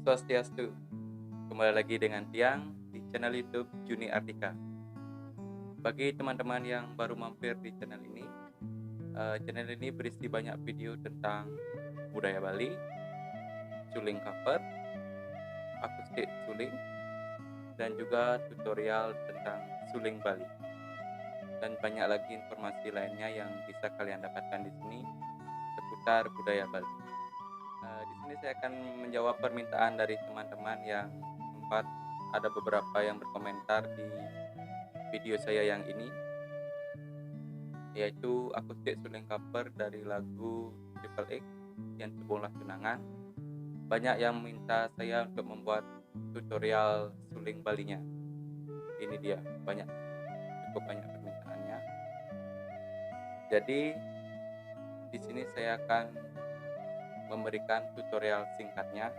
Swastiastu. Kembali lagi dengan Tiang di channel YouTube Juni Artika. Bagi teman-teman yang baru mampir di channel ini berisi banyak video tentang budaya Bali, suling cover, akustik suling, dan juga tutorial tentang suling Bali. Dan banyak lagi informasi lainnya yang bisa kalian dapatkan di sini seputar budaya Bali. Di sini saya akan menjawab permintaan dari teman-teman yang sempat ada beberapa yang berkomentar di video saya yang ini, yaitu akustik suling cover dari lagu Triple X yang Sebuah Tunangan. Banyak yang minta saya untuk membuat tutorial suling Balinya. Ini dia, cukup banyak permintaannya. Jadi di sini saya akan memberikan tutorial singkatnya,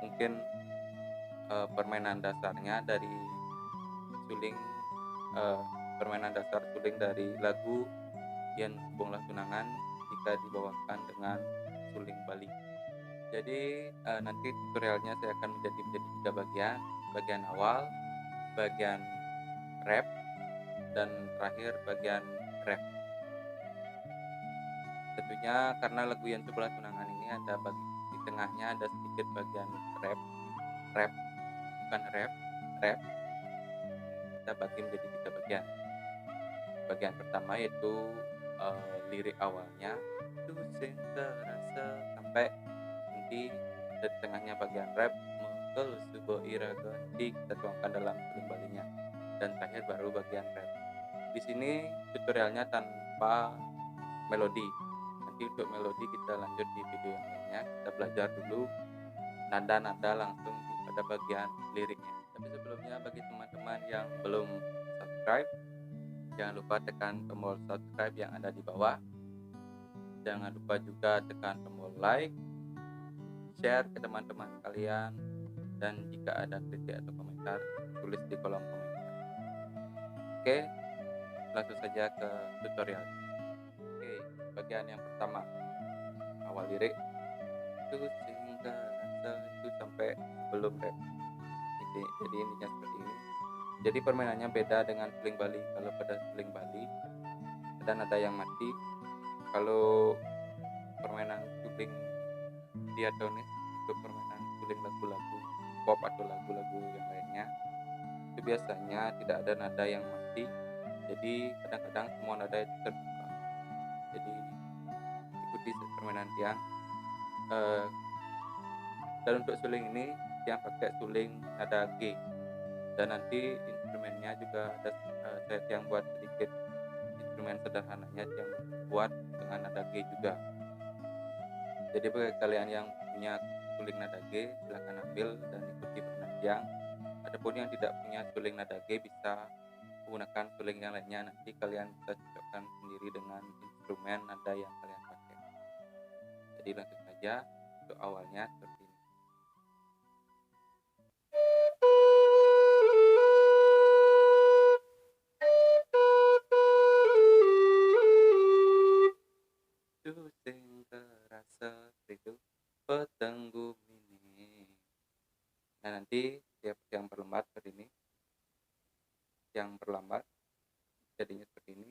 mungkin permainan dasarnya dari suling, permainan dasar suling dari lagu Yen Sebuah Tunangan jika dibawakan dengan suling Bali. Jadi nanti tutorialnya saya akan menjadi 3 bagian. Bagian awal, bagian rap, dan terakhir bagian rap. Tentunya karena lagu Yen Sebuah Tunangan ini ada di tengahnya ada sedikit bagian rap, bukan rap. Kita bagi menjadi 3 bagian. Bagian pertama yaitu lirik awalnya itu sing terasa, sampai nanti dari tengahnya bagian rap mengkel subuh iraganti kita tuangkan dalam suling Balinya, dan terakhir baru bagian rap. Di sini tutorialnya tanpa melodi. Nanti untuk melodi kita lanjut di video yang lainnya. Kita belajar dulu nada-nada langsung pada bagian liriknya. Tapi sebelumnya, bagi teman-teman yang belum subscribe, jangan lupa tekan tombol subscribe yang ada di bawah. Jangan lupa juga tekan tombol like, share ke teman-teman kalian, dan jika ada kritik atau komentar, tulis di kolom komentar. Oke, langsung saja ke tutorial. Oke, bagian yang pertama, awal lirik itu sehingga rasa itu sampai sebelum rap. Jadi intinya seperti ini. Jadi permainannya beda dengan suling Bali. Kalau pada suling Bali ada nada yang mati. Kalau permainan suling diatonis, itu permainan suling lagu-lagu pop atau lagu-lagu yang lainnya, itu biasanya tidak ada nada yang mati. Jadi kadang-kadang semua nada itu terbuka. Jadi ikuti permainan Tiang. Dan untuk suling ini yang pakai suling nada G, dan nanti instrumennya juga ada saya yang buat sedikit instrumen sederhananya yang buat dengan nada G juga. Jadi bagi kalian yang punya suling nada G, silahkan ambil dan ikuti permainan Tiang. Adapun yang tidak punya suling nada G bisa menggunakan suling yang lainnya. Nanti kalian bisa cocokkan sendiri dengan instrumen nada yang kalian pakai. Jadi langsung saja untuk awalnya seperti ini. Itu sing terasa itu petenggu ini. Nah, nanti tiap yang berlambat seperti ini, yang berlambat jadinya seperti ini.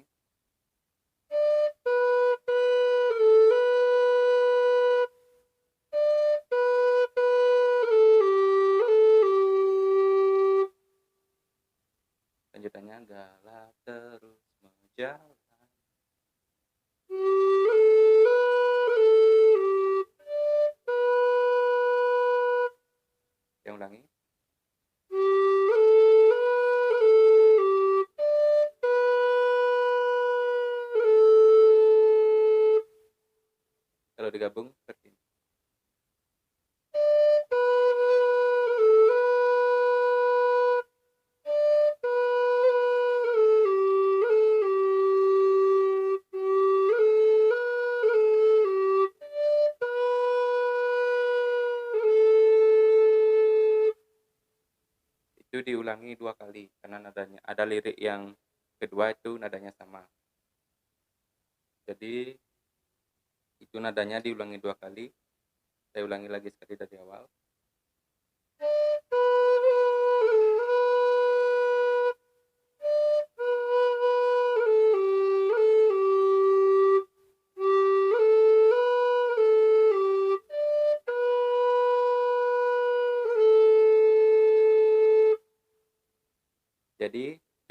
Lanjutannya galak terus menjalan. Yang ulangi. Kalau digabung seperti ini. Itu diulangi 2 kali karena nadanya ada lirik yang kedua itu nadanya sama. Jadi itu nadanya diulangi 2 kali. Saya ulangi lagi sekali dari awal.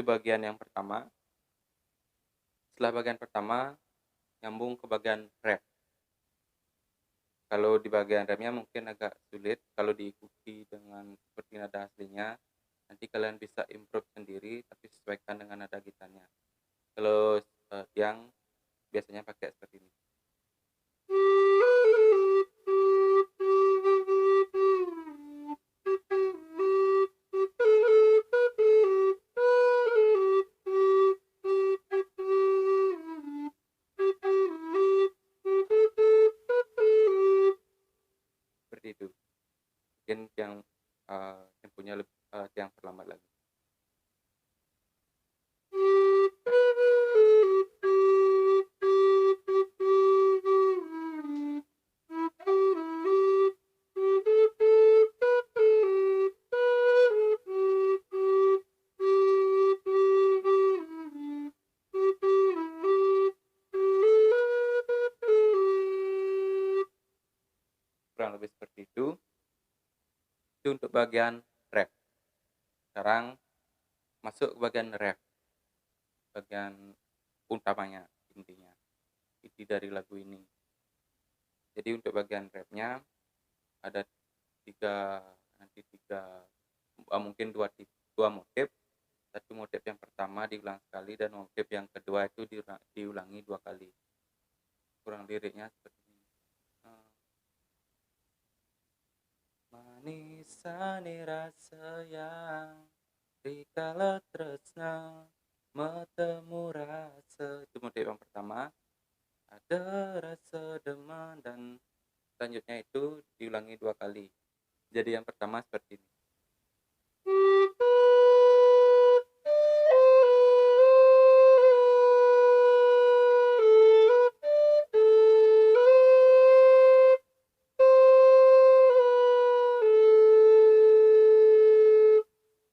Itu bagian yang pertama. Setelah bagian pertama, nyambung ke bagian rep. Kalau di bagian remnya mungkin agak sulit kalau diikuti dengan seperti nada aslinya. Nanti kalian bisa improve sendiri tapi sesuaikan dengan nada gitarnya. Kalau tiang biasanya pakai seperti ini. Seperti itu. Mungkin yang temponya lebih yang terlambat lagi. Kurang lebih seperti itu. Itu untuk bagian rap. Sekarang masuk ke bagian rap, bagian utamanya, intinya inti dari lagu ini. Jadi untuk bagian rapnya ada mungkin dua motif. Satu motif yang pertama diulang sekali dan motif yang kedua itu diulangi 2 kali. Kurang liriknya seperti ini. Manisane rasa yang rikala tresna metemu rasa. Itu motif yang pertama. Ada rasa deman dan selanjutnya itu diulangi 2 kali. Jadi yang pertama seperti ini.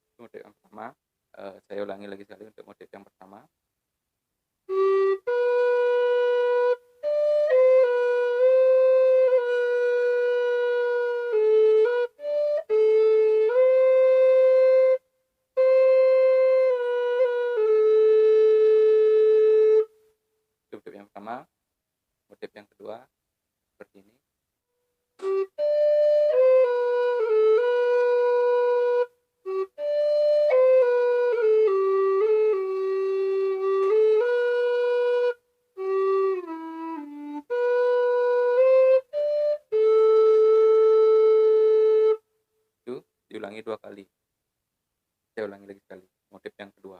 Itu motif yang pertama. Saya ulangi lagi sekali untuk motif yang pertama. Motif yang pertama. Motif yang kedua seperti ini. Itu diulangi 2 kali. Saya ulangi lagi sekali. Motif yang kedua.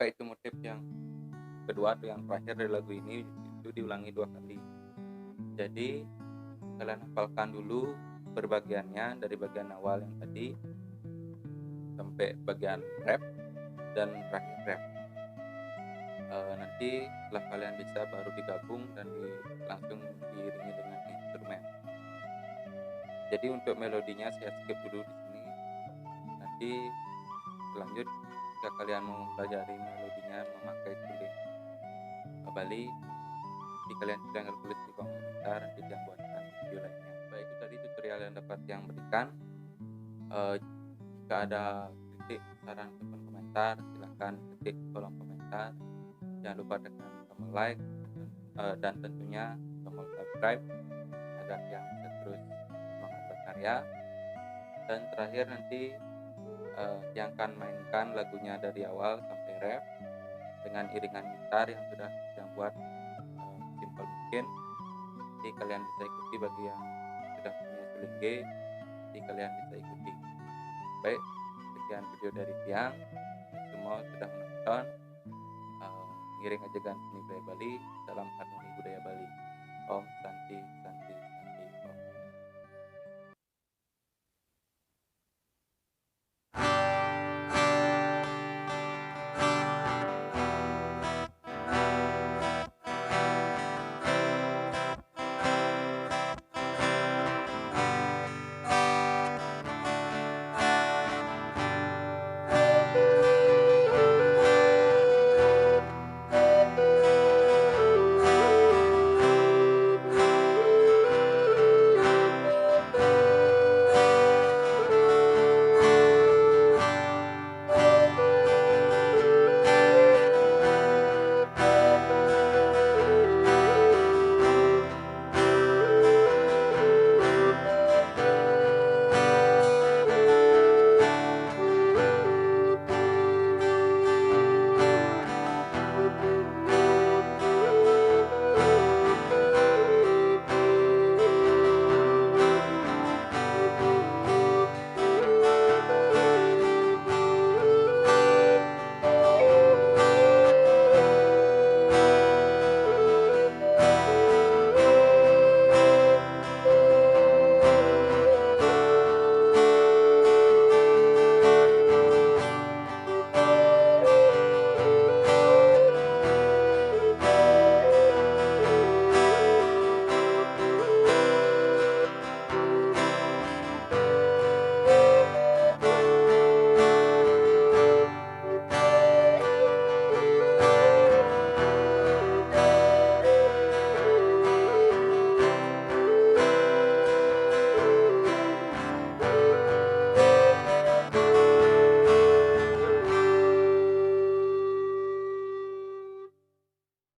Itu motif yang kedua atau yang terakhir dari lagu ini itu diulangi 2 kali. Jadi kalian hafalkan dulu berbagiannya dari bagian awal yang tadi sampai bagian rap dan terakhir rap. Nanti setelah kalian bisa baru digabung dan langsung diiringi dengan instrumen. Jadi untuk melodinya saya skip dulu di sini. Nanti lanjut jika kalian mau pelajari melodinya memakai suling Bali, di kalian tinggal tulis di kolom komentar, nanti yang buatkan video lainnya. Baik, itu tadi tutorial yang dapat yang berikan. Jika ada kritik, saran, ataupun komentar, silahkan ketik di kolom komentar. Jangan lupa tekan tombol like dan tentunya tombol subscribe agar yang bisa terus semangat berkarya. Dan terakhir nanti yang akan mainkan lagunya dari awal sampai rap dengan iringan gitar yang sudah saya buat simple mungkin. Jadi kalian bisa ikuti, bagi yang sudah punya suling G, jadi kalian bisa ikuti. Baik, sekian video dari Tiang. Semua sudah menonton. Ngiring ajagan seni budaya Bali, salam harmoni budaya Bali. Om Santi Santi.